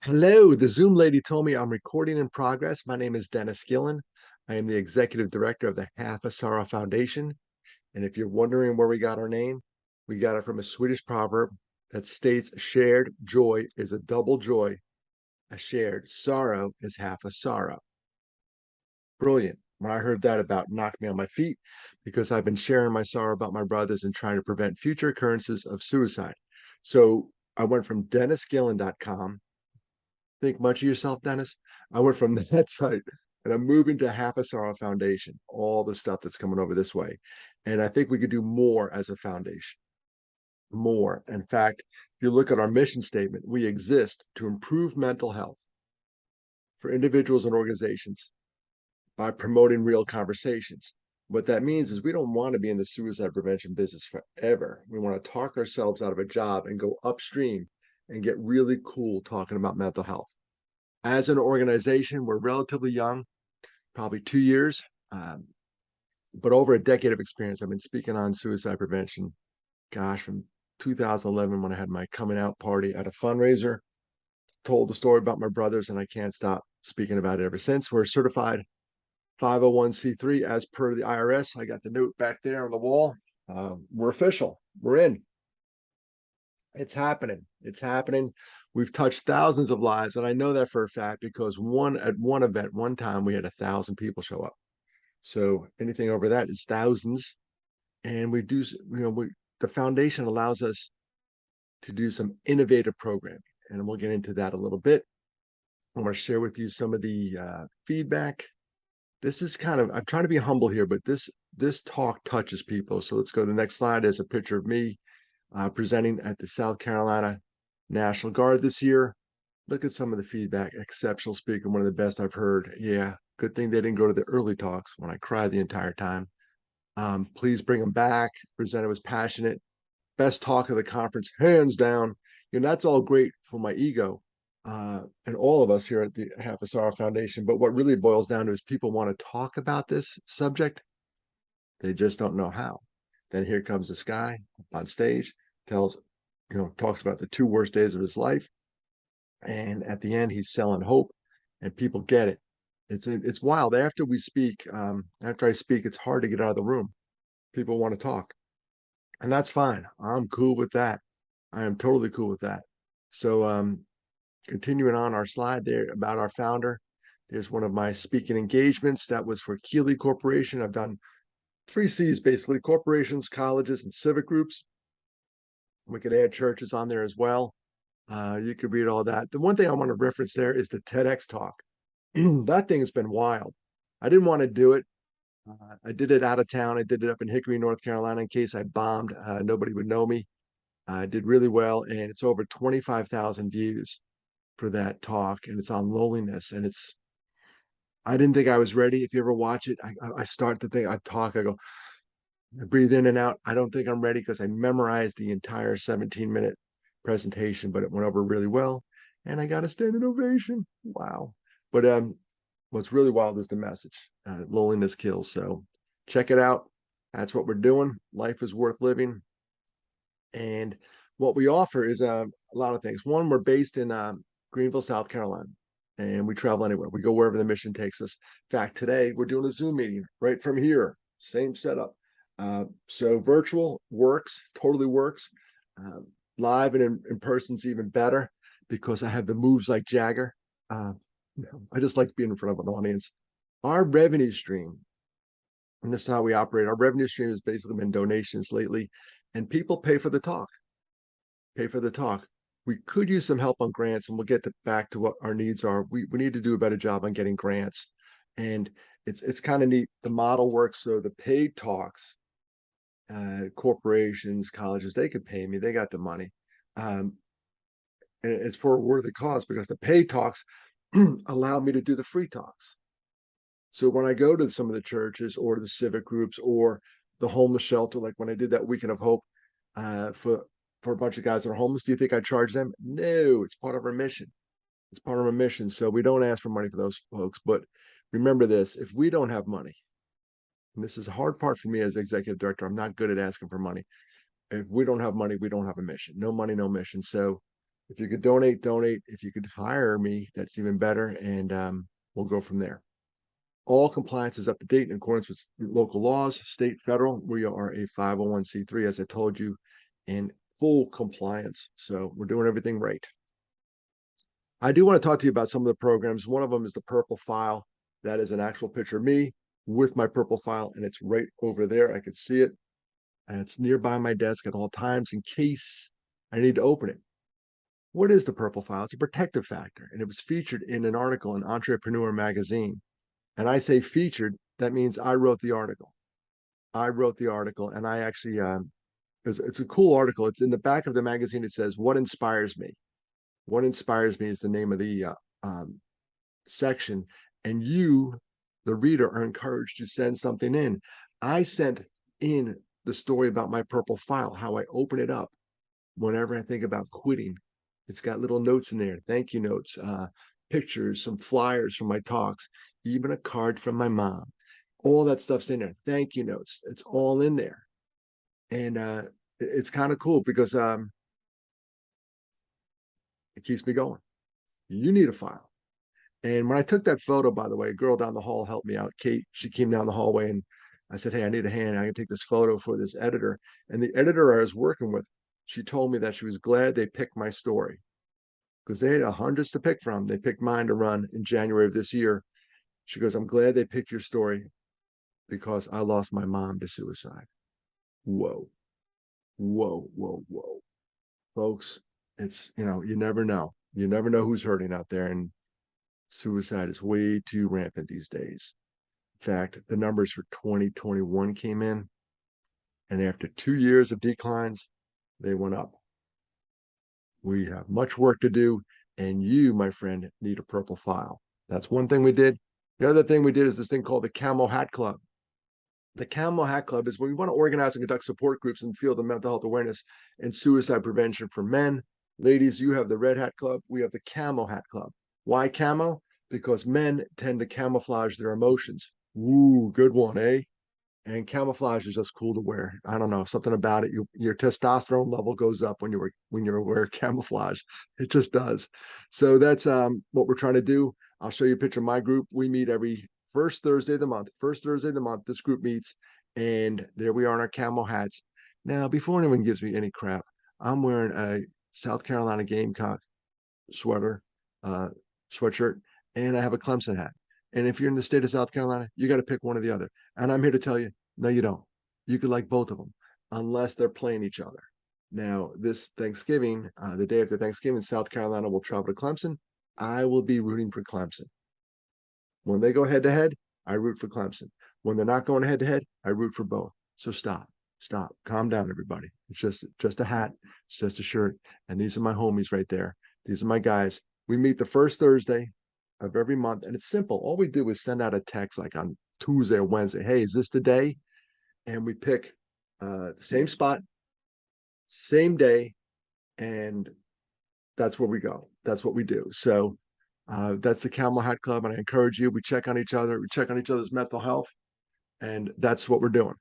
Hello, the Zoom lady told me I'm recording in progress. My name is Dennis Gillen. I am the executive director of the Half a Sorrow Foundation. And if you're wondering where we got our name, we got it from a Swedish proverb that states shared joy is a double joy, a shared sorrow is half a sorrow. Brilliant. When I heard that, about knocked me on my feet because I've been sharing my sorrow about my brothers and trying to prevent future occurrences of suicide. So I went from dennisgillen.com. Think much of yourself, Dennis. I went from that site and I'm moving to Half a Sorrow Foundation, all the stuff that's coming over this way. And I think we could do more as a foundation, more. In fact, if you look at our mission statement, we exist to improve mental health for individuals and organizations by promoting real conversations. What that means is we don't want to be in the suicide prevention business forever. We want to talk ourselves out of a job and go upstream and get really cool talking about mental health. As an organization, we're relatively young, probably 2 years, um, but over a decade of experience. I've been speaking on suicide prevention, gosh, from 2011 when I had my coming out party at a fundraiser, told the story about my brothers, and I can't stop speaking about it ever since. We're certified 501c3 as per the IRS. I got the note back there on the wall. We're official. We're in. It's happening. It's happening. We've touched thousands of lives, and I know that for a fact because at one event, one time, we had 1,000 people show up. So anything over that is thousands, and we do. The foundation allows us to do some innovative programming, and we'll get into that a little bit. I want to share with you some of the feedback. This is kind of, I'm trying to be humble here, but this talk touches people. So let's go to the next slide. There's a picture of me presenting at the South Carolina National Guard this year. Look at some of the feedback. Exceptional speaker, one of the best I've heard. Yeah, good thing they didn't go to the early talks when I cried the entire time. Please bring them back. Presenter was passionate. Best talk of the conference, hands down. That's all great for my ego and all of us here at the Half a Sorrow Foundation. But what really boils down to is people want to talk about this subject. They just don't know how. Then here comes this guy on stage, talks about the two worst days of his life. And at the end, he's selling hope and people get it. It's wild. After I speak, it's hard to get out of the room. People want to talk. And that's fine. I'm cool with that. I am totally cool with that. So continuing on our slide there about our founder, there's one of my speaking engagements that was for Keeley Corporation. I've done three C's basically: corporations, colleges, and civic groups. We could add churches on there as well. You could read all that. The one thing I want to reference there is the TEDx talk. That thing has been wild. I didn't want to do it. I did it out of town. I did it up in Hickory, North Carolina, in case I bombed. Nobody would know me. I did really well, and it's over 25,000 views for that talk, and it's on loneliness. And I didn't think I was ready. If you ever watch it, I start the thing, I talk, I go, I breathe in and out. I don't think I'm ready because I memorized the entire 17-minute presentation, but it went over really well, and I got a standing ovation. Wow. But what's really wild is the message. Loneliness kills. So check it out. That's what we're doing. Life is worth living. And what we offer is a lot of things. One, we're based in Greenville, South Carolina, and we travel anywhere. We go wherever the mission takes us. In fact, today we're doing a Zoom meeting right from here. Same setup. So virtual works, totally works. Uh, Live and in person's even better because I have the moves like Jagger. Uh, I just like being in front of an audience. Our revenue stream, and this is how we operate. Our revenue stream has basically been donations lately, and people pay for the talk. Pay for the talk. We could use some help on grants, and we'll get back to what our needs are. We need to do a better job on getting grants, and it's kind of neat. The model works so the paid talks, corporations, colleges, they could pay me. They got the money. Um, and it's for a worthy cause because the paid talks allow me to do the free talks. So when I go to some of the churches or the civic groups or the homeless shelter, like when I did that Weekend of Hope for a bunch of guys that are homeless, do you think I charge them? No, it's part of our mission. It's part of our mission. So we don't ask for money for those folks. But remember this: if we don't have money, and this is a hard part for me as executive director, I'm not good at asking for money. If we don't have money, we don't have a mission. No money, no mission. So If you could donate, donate. If you could hire me, that's even better. And we'll go from there. All compliance is up to date in accordance with local laws, state, federal. We are a 501c3, as I told you, in full compliance. So we're doing everything right. I do want to talk to you about some of the programs. One of them is the Purple File. That is an actual picture of me with my Purple File, and it's right over there. I can see it, and it's nearby my desk at all times in case I need to open it. What is the Purple File? It's a protective factor, and it was featured in an article in Entrepreneur magazine. And I say featured, that means I wrote the article. I wrote the article, and I actually, it's a cool article. It's in the back of the magazine. It says, "What inspires me?" What inspires me is the name of the section. And you, the reader, are encouraged to send something in. I sent in the story about my Purple File, how I open it up whenever I think about quitting. It's got little notes in there, thank you notes, pictures, some flyers from my talks, even a card from my mom. All that stuff's in there. Thank you notes. It's all in there. And it's kind of cool because it keeps me going. You need a file. And when I took that photo, by the way, a girl down the hall helped me out. Kate, she came down the hallway and I said, "Hey, I need a hand. I can take this photo for this editor." And the editor I was working with, she told me that she was glad they picked my story because they had hundreds to pick from. They picked mine to run in January of this year. She goes, "I'm glad they picked your story because I lost my mom to suicide." Whoa, whoa, whoa, whoa. Folks, it's, you never know. You never know who's hurting out there. And suicide is way too rampant these days. In fact, the numbers for 2021 came in, and after 2 years of declines, they went up. We have much work to do, and you, my friend, need a Purple File. That's one thing we did. The other thing we did is this thing called the Camel Hat Club. The Camel Hat Club is when we want to organize and conduct support groups in the field of mental health awareness and suicide prevention for men. Ladies, you have the Red Hat Club. We have the Camel Hat Club. Why camo? Because men tend to camouflage their emotions. Ooh, good one, eh? And camouflage is just cool to wear. I don't know, something about it. Your testosterone level goes up when you wear camouflage. It just does. So that's what we're trying to do. I'll show you a picture of my group. We meet every first Thursday of the month. First Thursday of the month, this group meets, and there we are in our camo hats. Now, before anyone gives me any crap, I'm wearing a South Carolina Gamecock sweater, uh, sweatshirt, and I have a Clemson hat. And if you're in the state of South Carolina, you got to pick one or the other. And I'm here to tell you, no, you don't. You could like both of them, unless they're playing each other. Now, this Thanksgiving, the day after Thanksgiving, South Carolina will travel to Clemson. I will be rooting for Clemson. When they go head to head, I root for Clemson. When they're not going head to head, I root for both. So stop, calm down, everybody. It's just a hat, it's just a shirt, and these are my homies right there. These are my guys. We meet the first Thursday of every month, and it's simple. All we do is send out a text like on Tuesday or Wednesday. Hey, is this the day? And we pick the same spot, same day, and that's where we go. That's what we do. So that's the Camel Hat Club, and I encourage you. We check on each other. We check on each other's mental health, and that's what we're doing.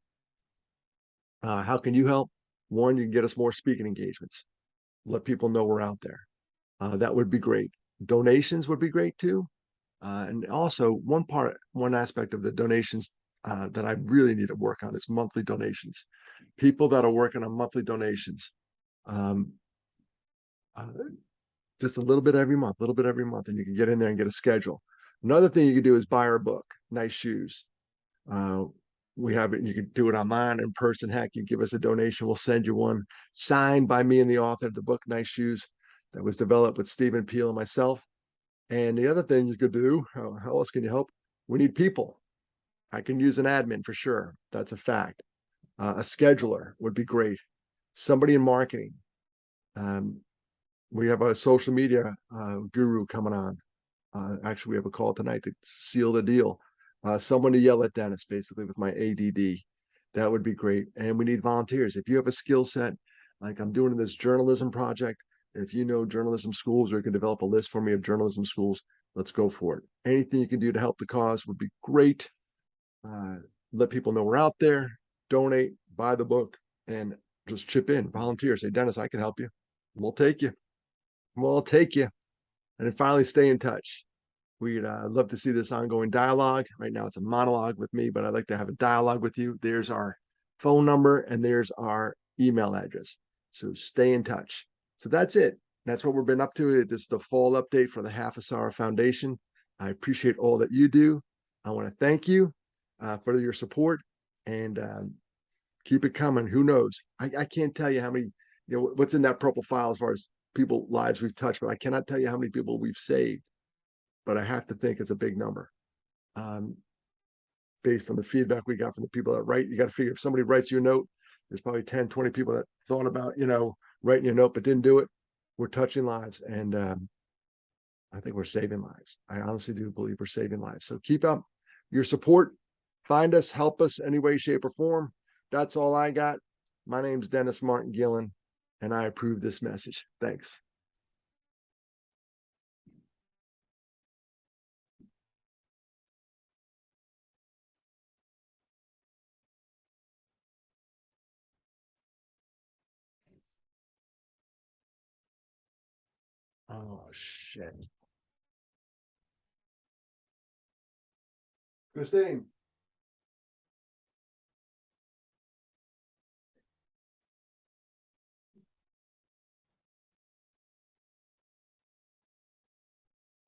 How can you help? One, you can get us more speaking engagements. Let people know we're out there. That would be great. Donations would be great too. And also, one aspect of the donations that I really need to work on is monthly donations. People that are working on monthly donations, um, uh, just a little bit every month, a little bit every month, and you can get in there and get a schedule. Another thing you can do is buy our book, Nice Shoes. Uh, we have it. You can do it online, in person. Heck, you give us a donation, we'll send you one signed by me and the author of the book, Nice Shoes, that was developed with Stephen Peele and myself. And the other thing you could do, how else can you help? We need people. I can use an admin for sure. That's a fact. A scheduler would be great. Somebody in marketing. Um, we have a social media guru coming on. Actually, we have a call tonight to seal the deal. Someone to yell at Dennis, basically, with my ADD. That would be great. And we need volunteers. If you have a skill set, like I'm doing this journalism project, if you know journalism schools or you can develop a list for me of journalism schools, let's go for it. Anything you can do to help the cause would be great. Uh, let people know we're out there, donate, buy the book, and just chip in, volunteer. Say, Dennis, I can help you. We'll take you. Well, I'll take you. And then finally stay in touch. We'd love to see this ongoing dialogue. Right now it's a monologue with me, but I'd like to have a dialogue with you. There's our phone number and there's our email address. So stay in touch. So that's it. That's what we've been up to. This is the fall update for the Half Asara Foundation. I appreciate all that you do. I want to thank you for your support and keep it coming. Who knows? I can't tell you how many, what's in that purple file as far as people lives we've touched, but I cannot tell you how many people we've saved. But I have to think it's a big number. Um, Based on the feedback we got from the people that write, you got to figure if somebody writes you a note, there's probably 10, 20 people that thought about, writing you a note, but didn't do it. We're touching lives. And I think we're saving lives. I honestly do believe we're saving lives. So keep up your support. Find us, help us any way, shape, or form. That's all I got. My name's Dennis Martin Gillen, and I approve this message. Thanks. Oh, shit. Christine.